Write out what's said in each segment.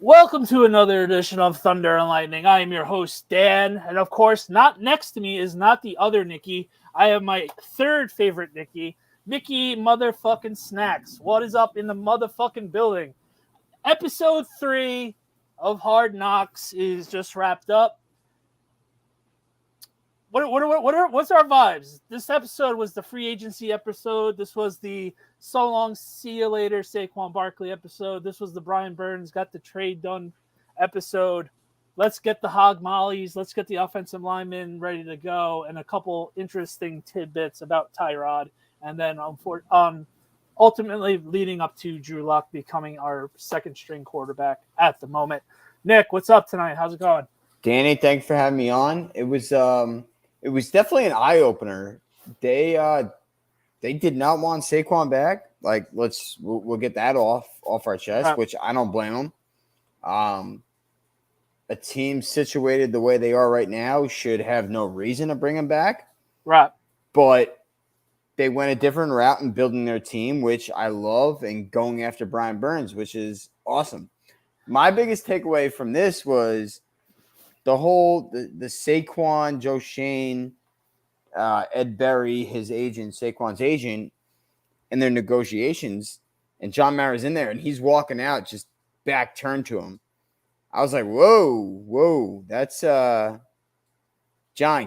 Welcome to another edition of Thunder and Lightning. I am your host, Dan, and of course, not next to me is not the other Nikki. I have my third favorite Nikki, Nicky motherfucking Snacks. What is up in the motherfucking building? Episode 3 of Hard Knocks is just wrapped up. What's our vibes? This episode was the free agency episode. This was the so long, see you later, Saquon Barkley episode. This was the Brian Burns got the trade done episode. Let's get the hog mollies. Let's get the offensive linemen ready to go, and a couple interesting tidbits about Tyrod, and then ultimately leading up to Drew Luck becoming our second string quarterback at the moment. Nick, what's up tonight? How's it going? Danny, thanks for having me on. It was definitely an eye opener. They did not want Saquon back. Like, we'll get that off our chest, which I don't blame them. A team situated the way they are right now should have no reason to bring him back. Right. But they went a different route in building their team, which I love, and going after Brian Burns, which is awesome. My biggest takeaway from this was the Saquon, Joe Shane, Ed Berry, his agent, Saquon's agent, and their negotiations, and John Mara's in there, and he's walking out, just back turned to him. I was like, whoa, that's John,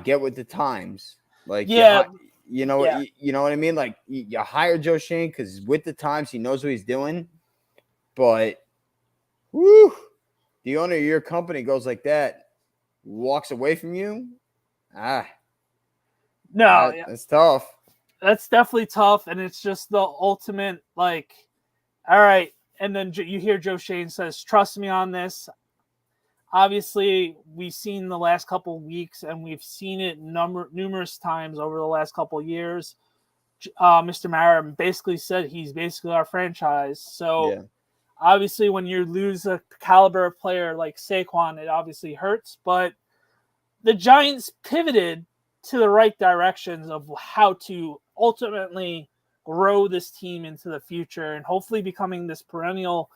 get with the times. Like, yeah, you know what I mean? Like, you hire Joe Shane because he's with the times, he knows what he's doing, but the owner of your company goes like that, walks away from you. That's tough. That's definitely tough, and it's just the ultimate, like, all right. And then you hear Joe Shane says, trust me on this. Obviously, we've seen the last couple of weeks, and we've seen it numerous times over the last couple of years. Mr. Mara basically said he's basically our franchise. So, Obviously, when you lose a caliber of player like Saquon, it obviously hurts. But the Giants pivoted to the right directions of how to ultimately grow this team into the future and hopefully becoming this perennial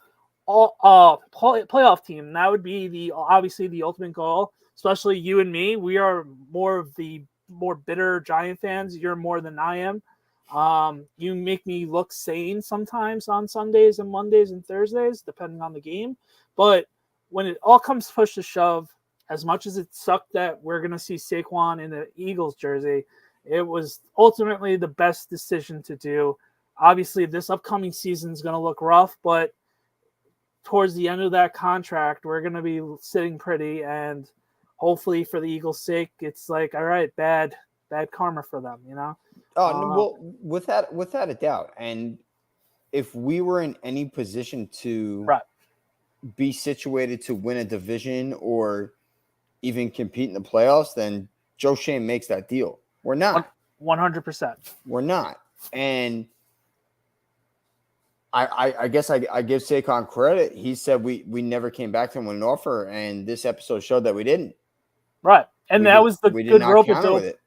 playoff team. That would be obviously the ultimate goal, especially you and me. We are more of the more bitter Giant fans. You're more than I am. You make me look sane sometimes on Sundays and Mondays and Thursdays, depending on the game. But when it all comes push to shove, as much as it sucked that we're going to see Saquon in the Eagles jersey, it was ultimately the best decision to do. Obviously, this upcoming season is going to look rough, but towards the end of that contract, we're going to be sitting pretty, and hopefully for the Eagles' sake, it's like, all right, bad karma for them, you know? Well, without a doubt. And if we were in any position to be situated to win a division or even compete in the playoffs, then Joe Shane makes that deal. We're not. 100%. We're not. And I guess I give Saquon credit. He said we never came back to him with an offer, and this episode showed that we didn't. Right. And that was the good rope-a-dope.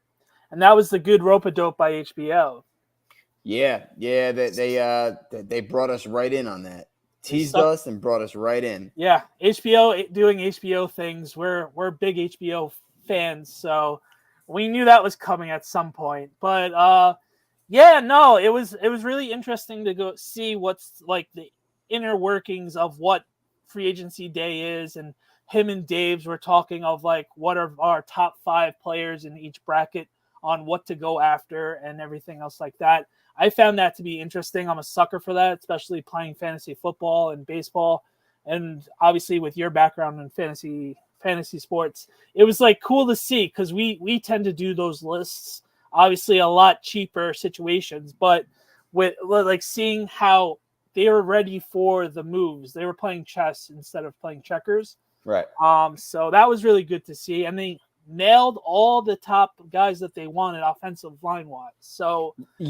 And that was the good rope-a-dope by HBO. Yeah, they brought us right in on that. Teased us and brought us right in. Yeah, HBO doing HBO things. We're big HBO fans, so we knew that was coming at some point. But it was really interesting to go see what's like the inner workings of what free agency day is, and him and Dave's were talking of like what are our top 5 players in each bracket on what to go after and everything else like that. I found that to be interesting. I'm a sucker for that, especially playing fantasy football and baseball. And obviously with your background in fantasy sports, it was like cool to see because we tend to do those lists, obviously a lot cheaper situations, but with like seeing how they were ready for the moves. They were playing chess instead of playing checkers. Right. So that was really good to see. And they nailed all the top guys that they wanted offensive line wise. So I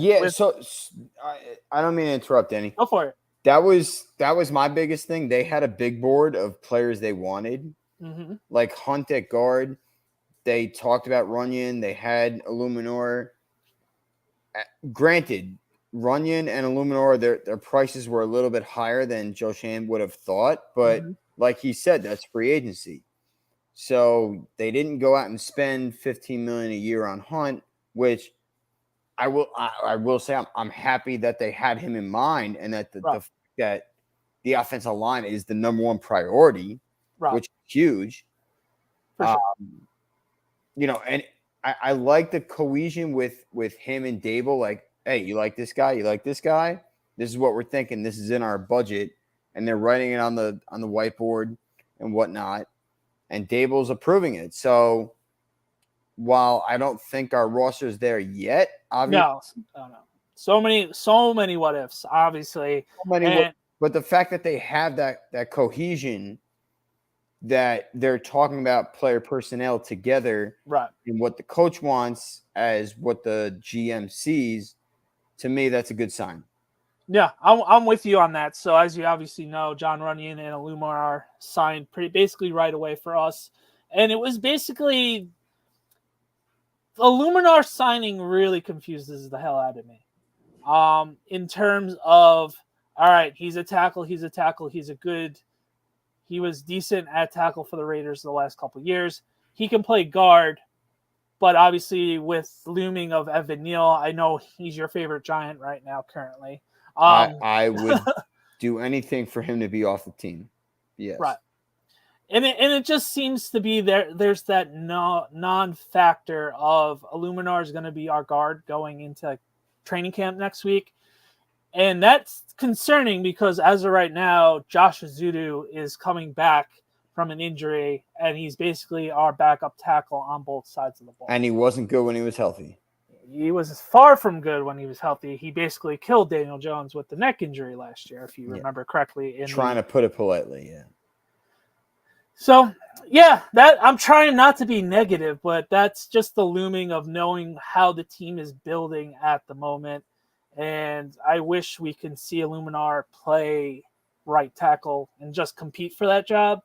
don't mean to interrupt, Danny. Go for it. That was my biggest thing. They had a big board of players they wanted, like Hunt at guard. They talked about Runyon. They had Illuminor. Granted, Runyon and Illuminor, their prices were a little bit higher than Joe Shane would have thought, but like he said, that's free agency. So they didn't go out and spend $15 million a year on Hunt, which I will say I'm happy that they had him in mind, and that that the offensive line is the number one priority, which is huge. For sure. And I like the cohesion with him and Dable. Like, hey, you like this guy? You like this guy? This is what we're thinking. This is in our budget, and they're writing it on the whiteboard and whatnot. And Dable's approving it. So while I don't think our roster is there yet, obviously, no. So many what ifs, obviously. But the fact that they have that cohesion, that they're talking about player personnel together, right, and what the coach wants as what the GM sees, to me, that's a good sign. Yeah, I'm with you on that. So as you obviously know, John Runyon and Illuminar signed basically right away for us. And it was basically Illuminar signing really confuses the hell out of me. In terms of, all right, he's a tackle. He was decent at tackle for the Raiders the last couple of years. He can play guard, but obviously with looming of Evan Neal, I know he's your favorite Giant right now currently. I would do anything for him to be off the team. Yes. Right. And it just seems to be there's that non-factor of Illuminar is going to be our guard going into training camp next week. And that's concerning because as of right now, Josh Azudu is coming back from an injury, and he's basically our backup tackle on both sides of the ball. And he wasn't good when he was healthy. He was far from good when he was healthy. He basically killed Daniel Jones with the neck injury last year, if you remember correctly. Trying to put it politely, yeah. So, yeah, that I'm trying not to be negative, but that's just the looming of knowing how the team is building at the moment. And I wish we can see Illuminar play right tackle and just compete for that job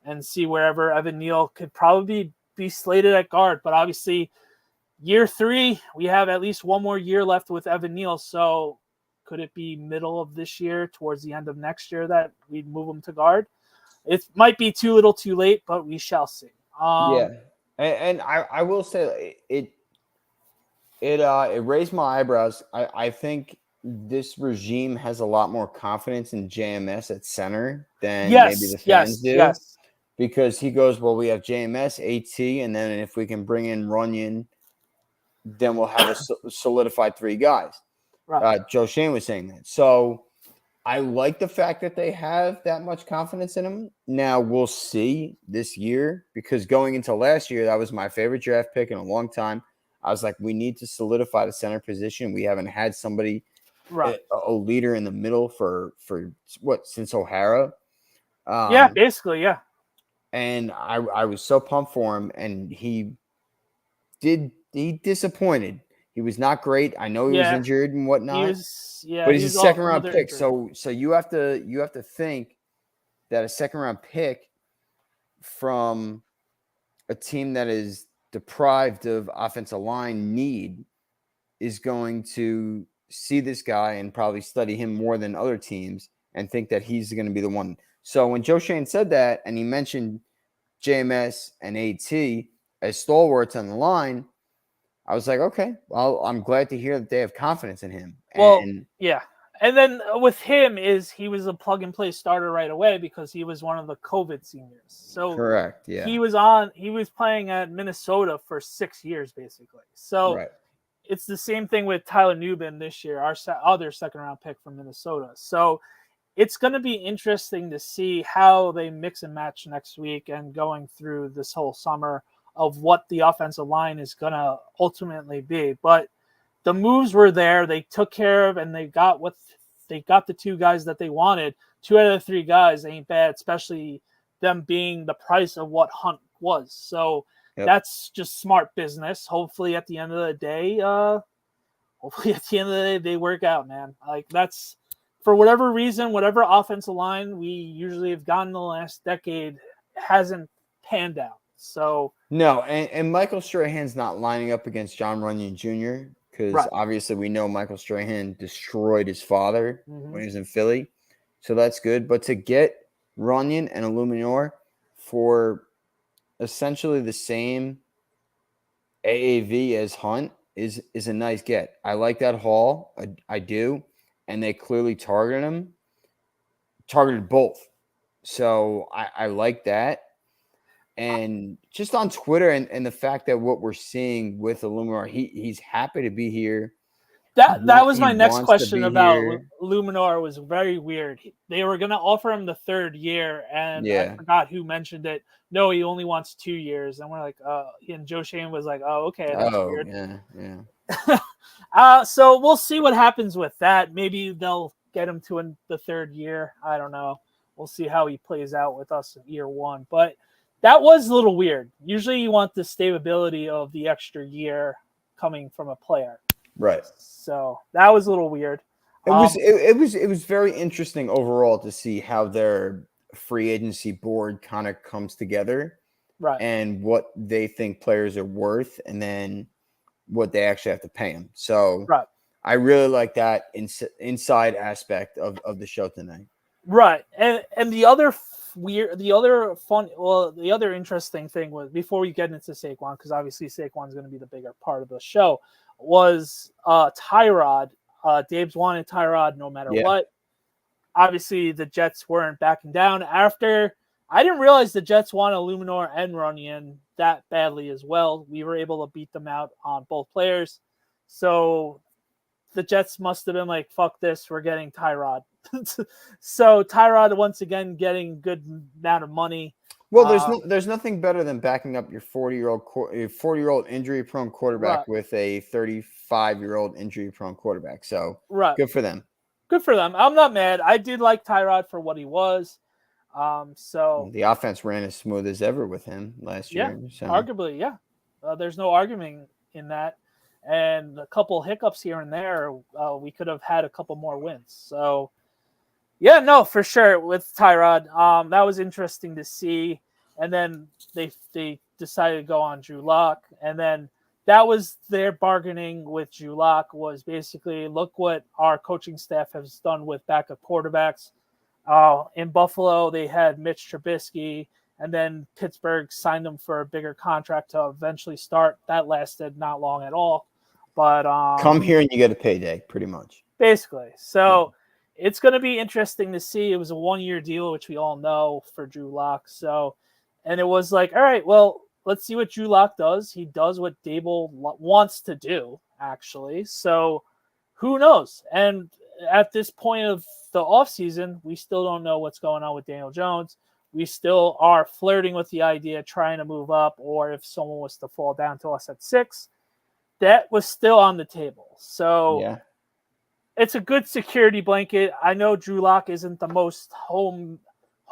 and see wherever Evan Neal could probably be slated at guard. But obviously, year 3, we have at least one more year left with Evan Neal. So could it be middle of this year, towards the end of next year, that we'd move him to guard? It might be too little too late, but we shall see. Yeah. And I will say it raised my eyebrows. I think this regime has a lot more confidence in JMS at center than maybe the fans do. Yes. Because he goes, well, we have JMS, AT, and then if we can bring in Runyon, then we'll have a solidified 3 guys. Right. Joe Shane was saying that. So I like the fact that they have that much confidence in him. Now we'll see this year, because going into last year, that was my favorite draft pick in a long time. I was like, we need to solidify the center position. We haven't had somebody, a leader in the middle for what, since O'Hara. Basically, yeah. And I was so pumped for him, and he disappointed. He was not great. I know he was injured and whatnot. But he's a second round pick. So you have to think that a second round pick from a team that is deprived of offensive line need is going to see this guy and probably study him more than other teams and think that he's going to be the one. So when Joe Shane said that, and he mentioned JMS and AT as stalwarts on the line, I was like, okay, well, I'm glad to hear that they have confidence in him. And then with him he was a plug and play starter right away because he was one of the COVID seniors. So correct, yeah. He was playing at Minnesota for 6 years basically. So it's the same thing with Tyler Newbin this year, our other second round pick from Minnesota. So it's going to be interesting to see how they mix and match next week and going through this whole summer of what the offensive line is going to ultimately be. But the moves were there. They took care of, and they got the 2 guys that they wanted. 2 out of the 3 guys ain't bad, especially them being the price of what Hunt was. So that's just smart business. Hopefully at the end of the day, they work out, man. Like, that's, for whatever reason, whatever offensive line we usually have gotten the last decade hasn't panned out. So no, and Michael Strahan's not lining up against John Runyon Jr. because obviously we know Michael Strahan destroyed his father when he was in Philly. So that's good. But to get Runyon and Illuminor for essentially the same AAV as Hunt is a nice get. I like that haul. I do. And they clearly targeted both. So I like that. And just on Twitter and the fact that what we're seeing with Illuminor, he's happy to be here. That was my next wants to question be about here. Luminor. Was very weird. They were going to offer him the 3rd year, and I Yeah. forgot who mentioned it. No, he only wants 2 years. And we're like, and Joe Shane was like, oh, okay, that's weird. Yeah. So we'll see what happens with that. Maybe they'll get him to the 3rd year. I don't know. We'll see how he plays out with us in year 1. But that was a little weird. Usually you want the stability of the extra year coming from a player. Right. So that was a little weird. It was very interesting overall to see how their free agency board kind of comes together, right? And what they think players are worth, and then what they actually have to pay them. So right. I really like that inside aspect of the show tonight. Right, and the other the other interesting thing was, before we get into Saquon, because obviously Saquon's going to be the bigger part of the show, was Tyrod. Dave's wanted Tyrod no matter what. Obviously, the Jets weren't backing down. After, I didn't realize the Jets wanted Luminor and Runyon that badly as well. We were able to beat them out on both players. So the Jets must have been like, fuck this, we're getting Tyrod. So Tyrod once again getting good amount of money. Well, there's nothing better than backing up your 40-year-old injury-prone quarterback with a 35-year-old injury-prone quarterback. So good for them. Good for them. I'm not mad. I did like Tyrod for what he was. So the offense ran as smooth as ever with him last year. So. Arguably, yeah. There's no arguing in that. And a couple hiccups here and there, we could have had a couple more wins. So, yeah, no, for sure with Tyrod. That was interesting to see. And then they decided to go on Drew Lock. And then that was their bargaining with Drew Lock, was basically, look what our coaching staff has done with backup quarterbacks. In Buffalo, they had Mitch Trubisky, and then Pittsburgh signed him for a bigger contract to eventually start. That lasted not long at all. But come here and you get a payday, pretty much. Basically. So it's going to be interesting to see. It was a 1-year deal, which we all know, for Drew Lock. So, and it was like, all right, well, let's see what Drew Lock does. He does what Dable wants to do, actually. So who knows? And at this point of the offseason, we still don't know what's going on with Daniel Jones. We still are flirting with the idea of trying to move up, or if someone was to fall down to us at 6, that was still on the table. So it's a good security blanket. I know Drew Lock isn't the most home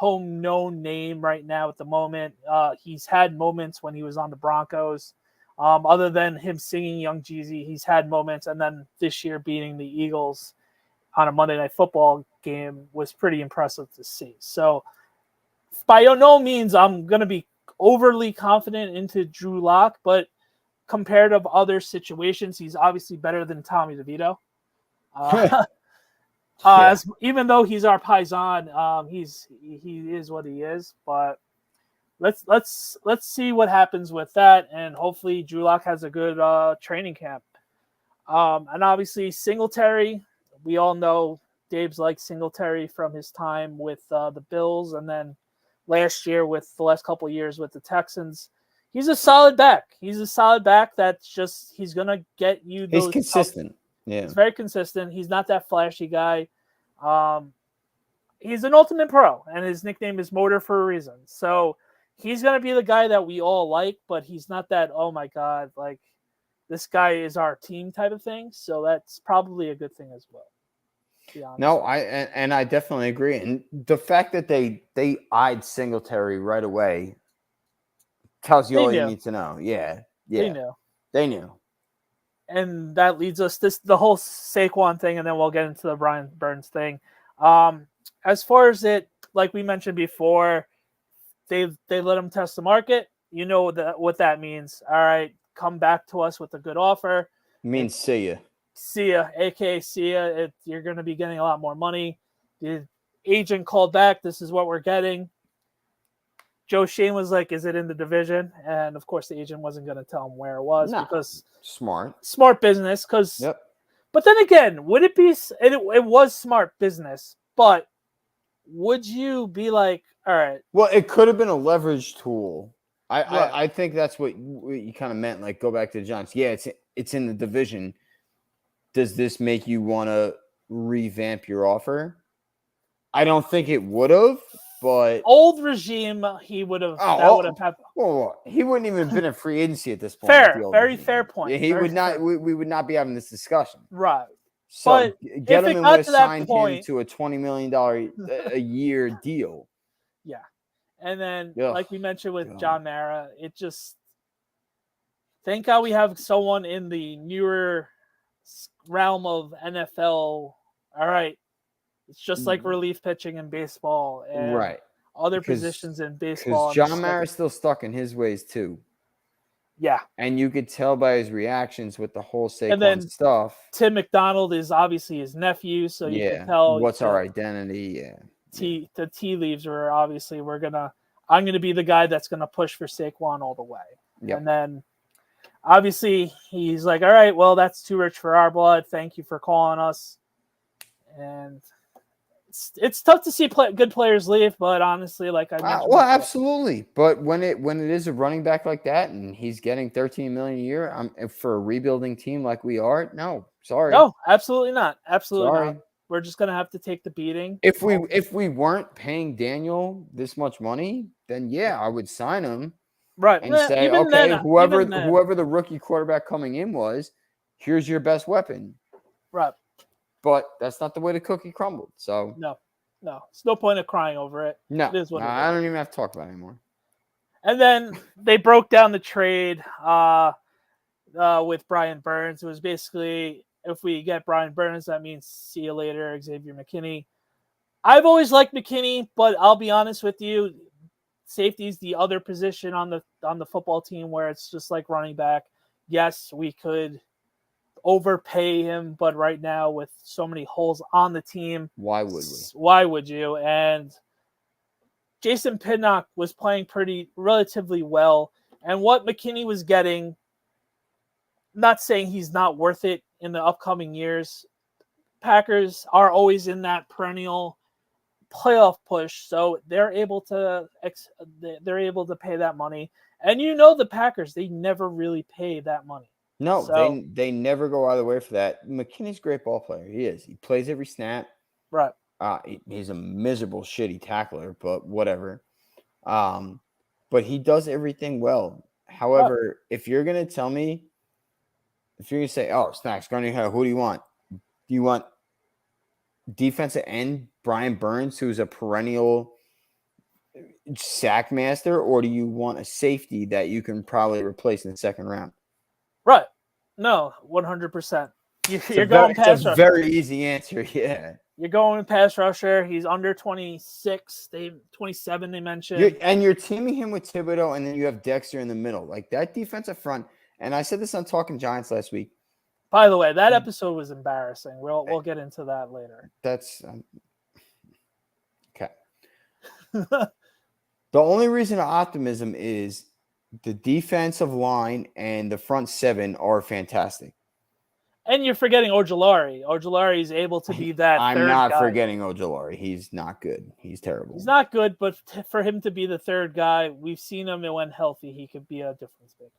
known name right now at the moment. He's had moments when he was on the Broncos. Other than him singing Young Jeezy, he's had moments. And then this year beating the Eagles on a Monday Night Football game was pretty impressive to see. So by no means I'm going to be overly confident into Drew Lock, but compared to other situations, he's obviously better than Tommy DeVito. Even though he's our paisan, he is what he is. But let's see what happens with that, and hopefully Drew Lock has a good training camp. And obviously Singletary, we all know Dave's like Singletary from his time with the Bills, and then last year with the last couple of years with the Texans. He's a solid back. That's just, he's going to get you those. He's consistent. Yeah. He's very consistent. He's not that flashy guy. He's an ultimate pro, and his nickname is Motor for a reason. So he's going to be the guy that we all like, but he's not that, oh my God, like this guy is our team type of thing. So that's probably a good thing as well. No, I definitely agree. And the fact that they eyed Singletary right away tells you all you need to know. Yeah. They knew. And that leads us to the whole Saquon thing, and then we'll get into the Brian Burns thing. As far as it, like we mentioned before, they let him test the market. You know what that means. All right, come back to us with a good offer. It means see ya. See ya, aka see ya. You're going to be getting a lot more money. agent called back. This is what we're getting. Joe Shane was like, "Is it in the division?" And of course, the agent wasn't going to tell him where it was because smart business. Yep. But then again, would it be? It was smart business, but would you be like, all right? Well, it could have been a leverage tool. I think that's what you kind of meant. Like, go back to the Giants. Yeah, it's in the division. Does this make you want to revamp your offer? I don't think it would have, but old regime, he would have. That would have happened. Well, he wouldn't even have been a free agency at this point. Very fair point. Yeah, he would not. We would not be having this discussion. Right. So but get him and would have signed him to a $20 million a year deal. Yeah. And then, like we mentioned with John Mara, it just thank God we have someone in the newer realm of NFL. All right. It's just like relief pitching in baseball and other positions in baseball. Because John Mara's still stuck in his ways too. Yeah. And you could tell by his reactions with the whole Saquon stuff. Tim McDonald is obviously his nephew, so you can tell what's our identity. The tea leaves are obviously I'm gonna be the guy that's gonna push for Saquon all the way. Yep. And then obviously he's like, all right, well, that's too rich for our blood. Thank you for calling us. And it's tough to see good players leave, but honestly, like I mentioned, absolutely. But when it is a running back like that, and he's getting $13 million a year, for a rebuilding team like we are, no, sorry, no, absolutely not, not. We're just gonna have to take the beating. If we weren't paying Daniel this much money, then I would sign him, right, and say, okay, whoever the rookie quarterback coming in was, here's your best weapon, right. But that's not the way the cookie crumbled. So no, it's no point of crying over it. No, it is what I don't even have to talk about it anymore. And then they broke down the trade with Brian Burns. It was basically, if we get Brian Burns, that means see you later, Xavier McKinney. I've always liked McKinney, but I'll be honest with you, safety is the other position on the football team where it's just like running back. Yes, we could overpay him, but right now with so many holes on the team, why would we? Why would you? And Jason Pinnock was playing relatively well, and what McKinney was getting, not saying he's not worth it in the upcoming years. Packers are always in that perennial playoff push, so they're able to pay that money. And the Packers, they never really pay that money. No, so, they never go out of the way for that. McKinney's a great ball player. He is. He plays every snap. Right. He's a miserable, shitty tackler, but whatever. But he does everything well. However, if you're going to tell me, if you're going to say, oh, Snacks, who do you want? Do you want defensive end Brian Burns, who's a perennial sack master, or do you want a safety that you can probably replace in the second round? Right. No, 100%. You're going pass rusher. It's a very easy answer, yeah. You're going pass rusher. He's under 26. 27, they mentioned. You're teaming him with Thibodeau, and then you have Dexter in the middle. Like, that defensive front, and I said this on Talking Giants last week. By the way, that episode was embarrassing. We'll get into that later. That's okay. The only reason of optimism is the defensive line and the front seven are fantastic. And you're forgetting Ojulari. Ojulari is able to be that I'm third not guy. forgetting Ojulari. He's not good. He's terrible. He's not good, but for him to be the third guy, we've seen him when healthy. He could be a difference maker.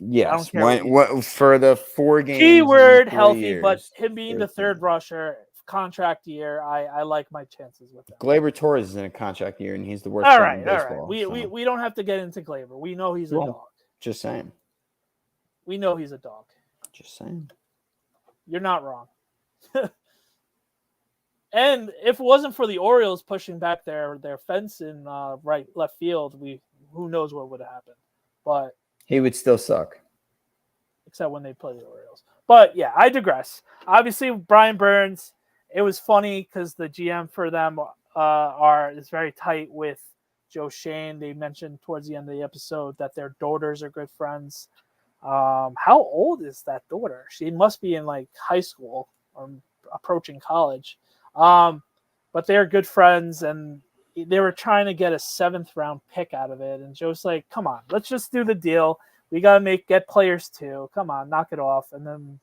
Yes. For the 4 games. Keyword healthy, but him being the third rusher, contract year, I like my chances with him. Glaber Torres is in a contract year, and he's the worst. All right. We don't have to get into Glaber. We know he's a dog. Just saying. We know he's a dog. Just saying. You're not wrong. And if it wasn't for the Orioles pushing back their fence in left field, who knows what would have happened. But he would still suck. Except when they play the Orioles. But yeah, I digress. Obviously, Brian Burns, it was funny because the GM for them is very tight with Joe Shane. They mentioned towards the end of the episode that their daughters are good friends. How old is that daughter? She must be in like high school or approaching college. But but they're good friends, and they were trying to get a 7th-round pick out of it. And Joe's like, "Come on, let's just do the deal. We gotta get players too. Come on, knock it off." And then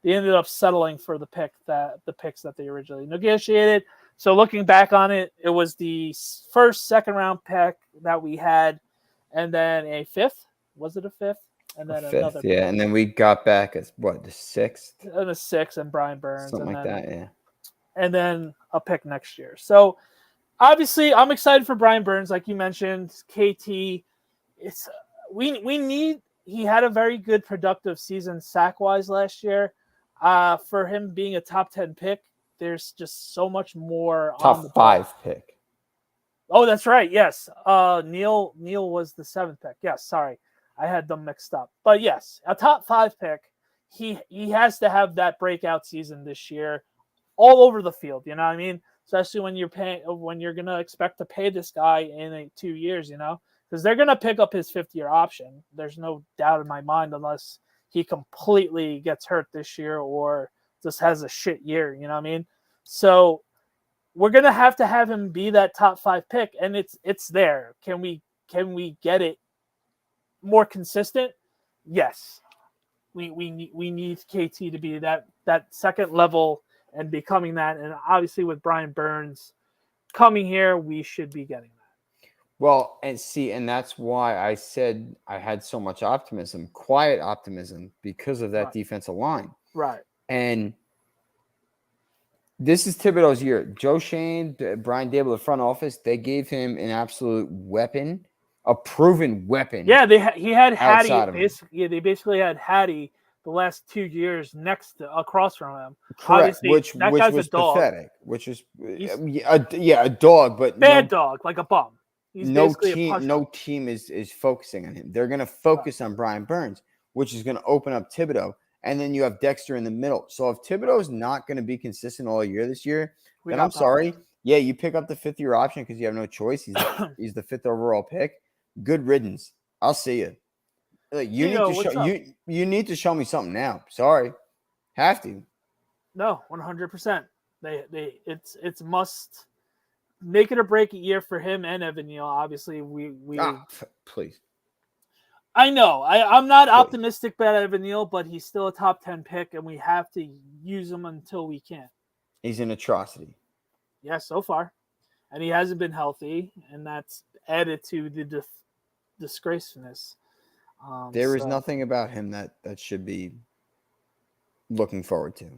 they ended up settling for the picks that they originally negotiated. So looking back on it, it was the first 2nd-round pick that we had, and then a 5th. Was it a 5th? And then another. Yeah, pick. And then we got back as the 6th? And a 6th, and Brian Burns. Something and like then, that, yeah. And then a pick next year. So obviously, I'm excited for Brian Burns, like you mentioned. KT, we need. He had a very good, productive season sack-wise last year. For him being a top 10 pick, there's just so much more. Top 5 pick. Oh, that's right. Yes. Neil was the 7th pick. Yes. Sorry, I had them mixed up. But yes, a top 5 pick. He has to have that breakout season this year, all over the field. You know what I mean? Especially when you're gonna expect to pay this guy in 2 years. You know, because they're gonna pick up his 5th-year option. There's no doubt in my mind, unless he completely gets hurt this year or just has a shit year. You know what I mean? So we're gonna have to have him be that top 5 pick, and it's there. Can we get it more consistent? Yes. We need KT to be that 2nd level and becoming that. And obviously with Brian Burns coming here, we should be getting that. Well, and that's why I said I had so much optimism, quiet optimism, because of that defensive line. Right. And this is Thibodeau's year. Joe Shane, Brian Dable, the front office, they gave him an absolute weapon, a proven weapon. Yeah, he had Hattie. They basically had Hattie the last 2 years across from him. Correct. Which was pathetic. Which was a dog, but bad dog, like a bum. He's no team is focusing on him. They're going to focus on Brian Burns, which is going to open up Thibodeau. And then you have Dexter in the middle. So if Thibodeau's not going to be consistent all year this year, then I'm sorry. Yeah, you pick up the 5th-year option because you have no choice. He's the 5th overall pick. Good riddance. I'll see you. Like, you need to show me something now. Sorry, have to. No, 100%. It's must make it or break it year for him and Evan Neal. Obviously, we please. I know. I'm not optimistic about Evan Neal, but he's still a top 10 pick, and we have to use him until we can. He's an atrocity. Yeah, so far. And he hasn't been healthy, and that's added to the disgracefulness. There is nothing about him that should be looking forward to.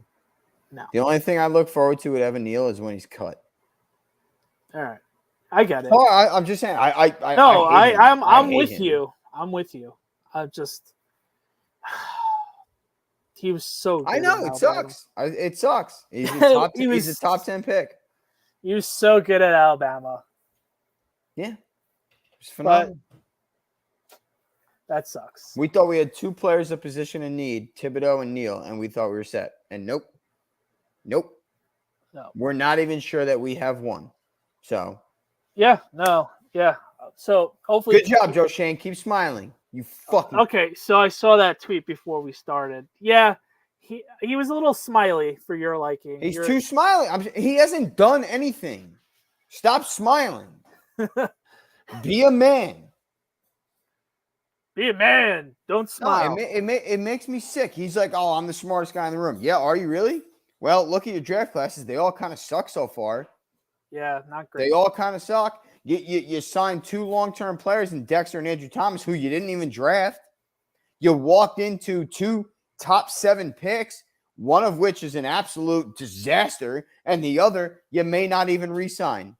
No. The only thing I look forward to with Evan Neal is when he's cut. All right. I get it. Oh, I'm just saying. I'm with you. I'm with you. He was so good. I know it sucks. It sucks. He's a top 10 pick. He was so good at Alabama. Yeah. It was phenomenal. But that sucks. We thought we had 2 players of position in need, Thibodeau and Neal, and we thought we were set. And nope. No. We're not even sure that we have one. So. Yeah. No. Yeah. So hopefully. Good job, Joe Shane. Keep smiling. You fucking. Okay, so I saw that tweet before we started. Yeah, he was a little smiley for your liking. He's too smiley. He hasn't done anything. Stop smiling. Be a man. Be a man. Don't smile. No, it makes me sick. He's like, oh, I'm the smartest guy in the room. Yeah, are you really? Well, look at your draft classes. They all kind of suck so far. Yeah, not great. They all kind of suck. You signed 2 long-term players in Dexter and Andrew Thomas, who you didn't even draft. You walked into 2 top 7 picks, one of which is an absolute disaster, and the other you may not even re-sign.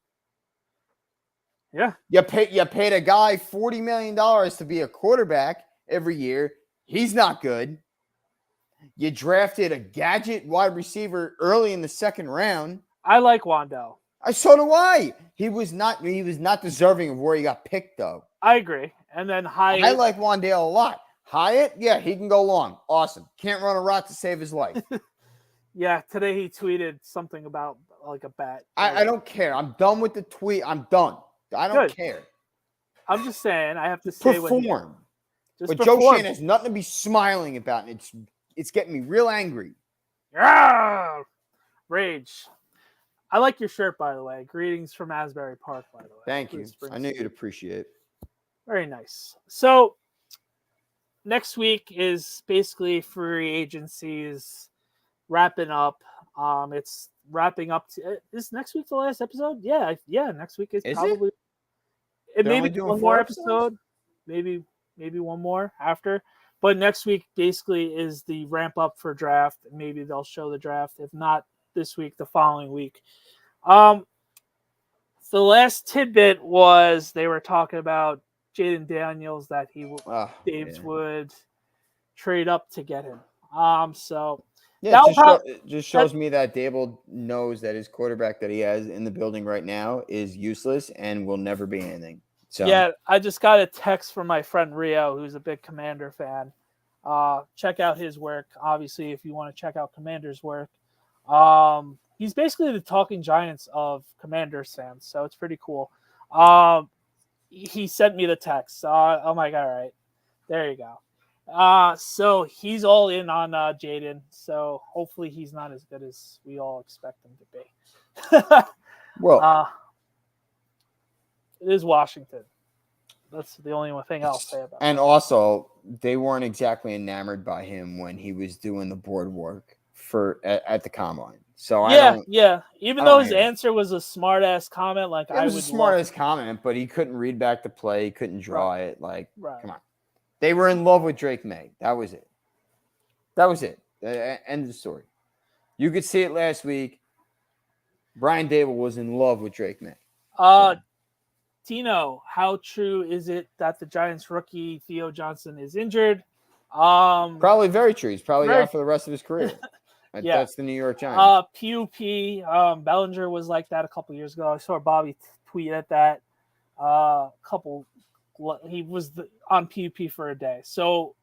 Yeah. You paid a guy $40 million to be a quarterback every year. He's not good. You drafted a gadget wide receiver early in the 2nd round. I like Wandell. So do I. He was not deserving of where he got picked, though. I agree. And then Hyatt. I like Wandale a lot. Hyatt, yeah, he can go long. Awesome. Can't run a route to save his life. Yeah, today he tweeted something about like a bat. I don't care. I'm done with the tweet. I'm done. I don't care. I'm just saying I have to say perform. But Joe Shane has nothing to be smiling about, and it's getting me real angry. Yeah, rage. I like your shirt, by the way. Greetings from Asbury Park, by the way. Thank you. I knew you'd appreciate it. Very nice. So next week is basically free agencies wrapping up. It's wrapping up. Is next week the last episode? Yeah. Next week is probably. It may be one more episode, maybe one more after. But next week basically is the ramp up for draft. Maybe they'll show the draft. If not this week, the following week. The last tidbit was they were talking about Jaden Daniels that Daves would trade up to get him. So yeah, it just shows me that Dable knows that his quarterback that he has in the building right now is useless and will never be anything. So yeah, I just got a text from my friend Rio, who's a big Commander fan. Check out his work. Obviously, if you want to check out Commander's work, he's basically the Talking Giants of Commanders fans, so it's pretty cool. He sent me the text. I'm like, all right, there you go. So he's all in on Jaden. So hopefully he's not as good as we all expect him to be. Well, it is Washington. That's the only thing I'll say about it. And also, they weren't exactly enamored by him when he was doing the board work at the combine. So yeah. Even though his answer was a smart ass comment, like it was a smart ass comment, but he couldn't read back the play, he couldn't draw it. Like, come on. They were in love with Drake May. That was it. End of the story. You could see it last week. Brian Dable was in love with Drake May. Tino, how true is it that the Giants rookie Theo Johnson is injured? Probably very true. He's probably out for the rest of his career. Yeah. That's the New York Giants. PUP, Bellinger was like that a couple years ago. I saw Bobby tweet at that. He was on PUP for a day. So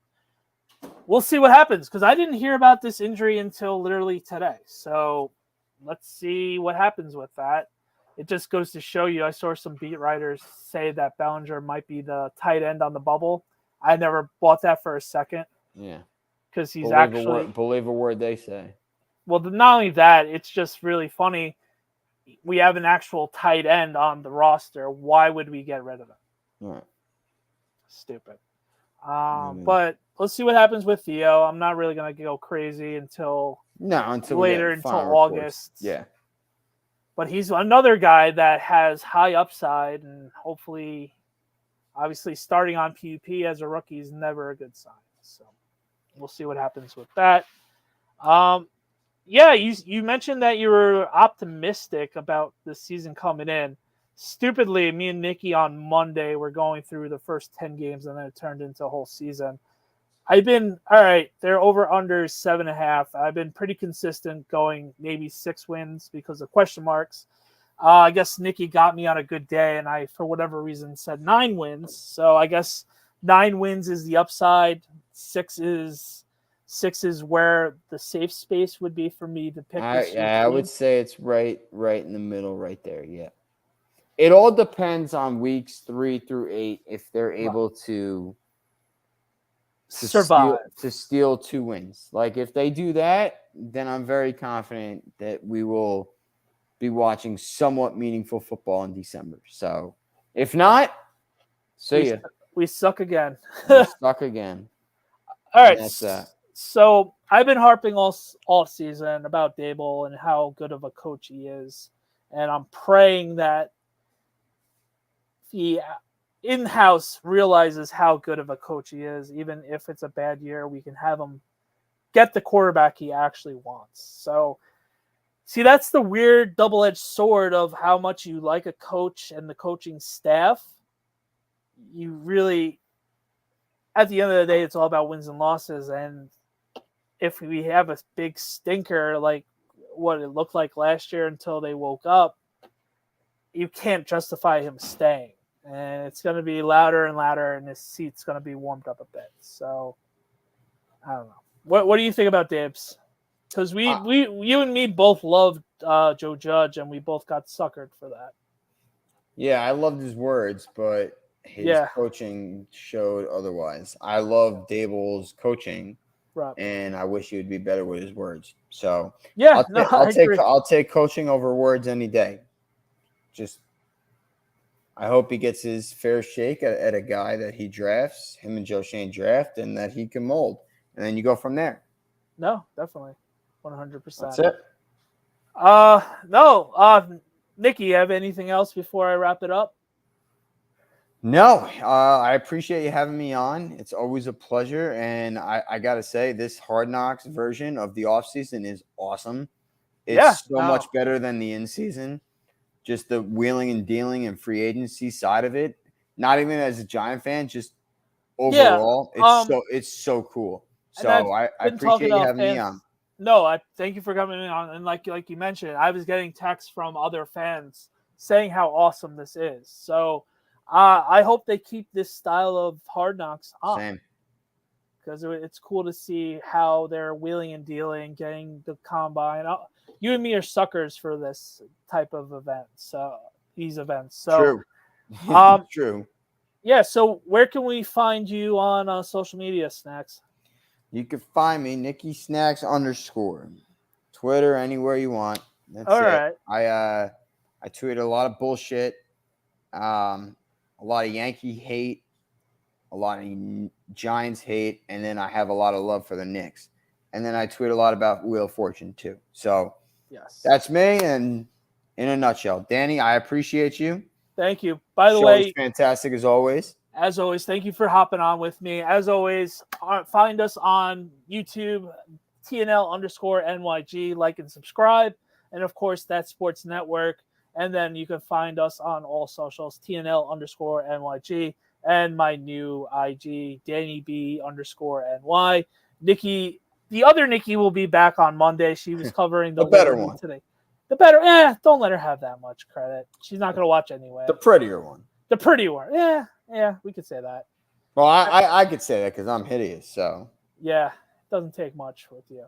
we'll see what happens, because I didn't hear about this injury until literally today. So let's see what happens with that. It just goes to show you, I saw some beat writers say that Bellinger might be the tight end on the bubble. I never bought that for a second. Yeah. Because he's believe a word they say. Well, not only that, it's just really funny. We have an actual tight end on the roster. Why would we get rid of him? Right. Stupid. But let's see what happens with Theo. I'm not really going to go crazy until August. Yeah. But he's another guy that has high upside, and hopefully, obviously, starting on PUP as a rookie is never a good sign. So we'll see what happens with that. You mentioned that you were optimistic about the season coming in. Stupidly, me and Nikki on Monday were going through the first 10 games, and then it turned into a whole season. I've been, all right, they're over under 7.5. I've been pretty consistent, going maybe 6 wins because of question marks. I guess Nikki got me on a good day, and I, for whatever reason, said 9 wins. So I guess 9 wins is the upside. 6 is where the safe space would be for me to pick. I would say it's right in the middle, right there. Yeah. It all depends on weeks 3 through 8 if they're able to survive, to steal 2 wins. Like, if they do that, then I'm very confident that we will be watching somewhat meaningful football in December. So if not, see ya. We suck again. We suck again. All right. That's that. So I've been harping all season about Dable and how good of a coach he is. And I'm praying that he in-house realizes how good of a coach he is. Even if it's a bad year, we can have him get the quarterback he actually wants. So, see, that's the weird double-edged sword of how much you like a coach and the coaching staff. You really, at the end of the day, it's all about wins and losses. And if we have a big stinker like what it looked like last year until they woke up, you can't justify him staying. And it's going to be louder and louder, and his seat's going to be warmed up a bit. So, I don't know. What do you think about Dibs? Because you and me both loved Joe Judge, and we both got suckered for that. Yeah, I loved his words, but his coaching showed otherwise. I love Dable's coaching. Right. and I wish he would be better with his words. So Yeah, no, I agree. I'll take coaching over words any day. Just I hope he gets his fair shake at a guy that he drafts, him and Joe Shane draft, and that he can mold. And then you go from there. No, definitely. 100%. That's it. No. Nikki, you have anything else before I wrap it up? No, I appreciate you having me on. It's always a pleasure. And I got to say, this Hard Knocks version of the offseason is awesome. It's so much better than the in-season. Just the wheeling and dealing and free agency side of it. Not even as a Giant fan, just overall, it's so cool. So I appreciate you having me on. No, I thank you for coming on. And like you mentioned, I was getting texts from other fans saying how awesome this is. So I hope they keep this style of Hard Knocks on. Same. Because it's cool to see how they're wheeling and dealing, getting the combine. You and me are suckers for this type of event. So these events. So true. True. Yeah. So where can we find you on social media, Snacks? You can find me Nicky Snacks _ Twitter, anywhere you want. That's All it. right. I tweet a lot of bullshit, a lot of Yankee hate, a lot of Giants hate, and then I have a lot of love for the Knicks. And then I tweet a lot about Wheel of Fortune too. So yes, that's me. And in a nutshell, Danny, I appreciate you. Thank you. By the way, fantastic as always. As always, thank you for hopping on with me. As always, find us on YouTube, TNL_NYG, like and subscribe. And of course, that's Sports Network. And then you can find us on all socials, TNL_NYG, and my new IG, DannyB_NY. Nikki, the other Nikki will be back on Monday. She was covering the better one today. The better, don't let her have that much credit. She's not going to watch anyway. The prettier one. The pretty one. Yeah, we could say that. Well, I could say that because I'm hideous. So yeah, it doesn't take much with you.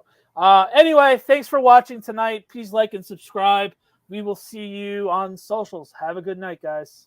Anyway, thanks for watching tonight. Please like and subscribe. We will see you on socials. Have a good night, guys.